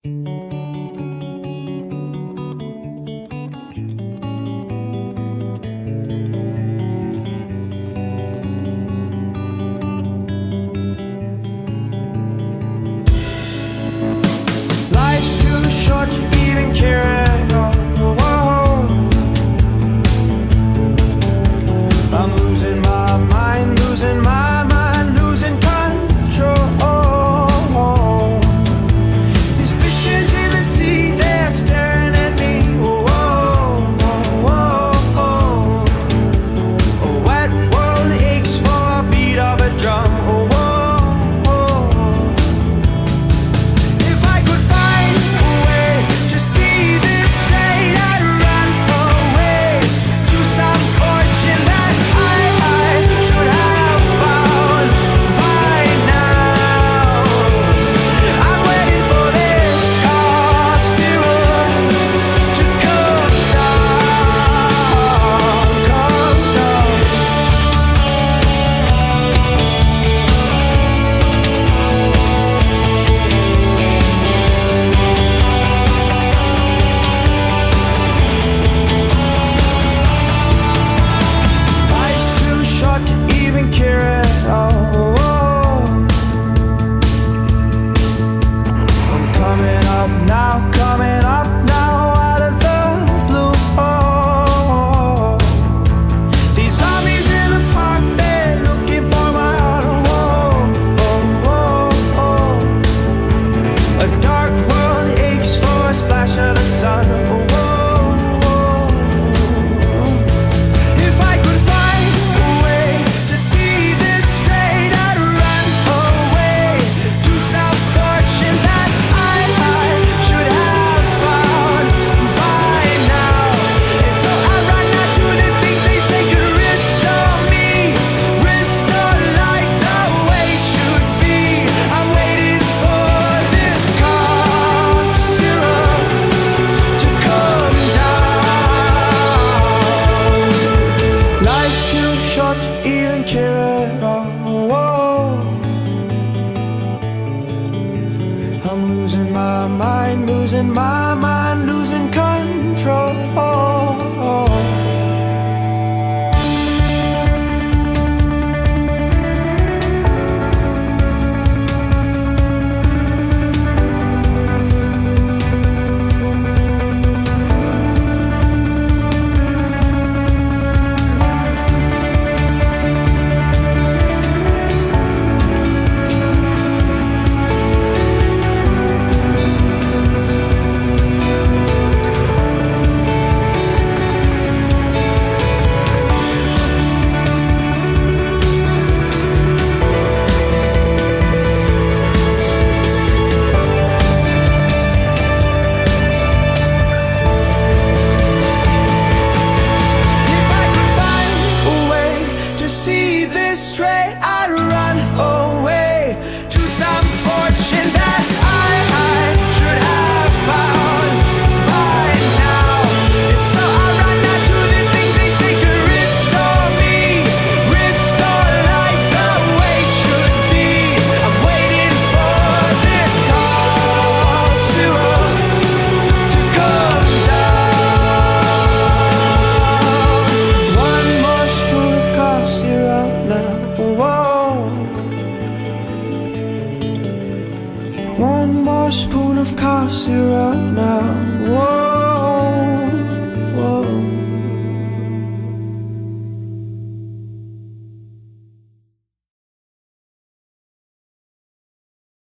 Life's too short to even care at all. I'm losing my mind, losing my mind, losing control. These fishes in the sea, they're staring at me. A wet world aches for a beat of a drum. If I could find a way to see this straight, I'd run away to some fortune that I should have found by now. I'm waiting for this cough syrup to come down, come down. Life's too short to even care at all. I'm coming up now, out of the blue. These zombies in the park, they're looking for my heart. A dark world aches for a splash of the sun. If I could find a way to see this straight, I'd run away to some fortune that I should have found by now. And so I run out to the things they say could restore me, restore life the way it should be. I'm waiting for this cough syrup to come down. Life's too short to even care at all. I'm losing my mind, losing my mind, losing control. If I could find a way to see this straight, I'd run away to some fortune that I should have found by now. And so I run out to the things they say could restore me, restore life the way it should be. I'm waiting for this cough syrup to come down. One more spoon of cough syrup now. One more spoon of cough syrup now.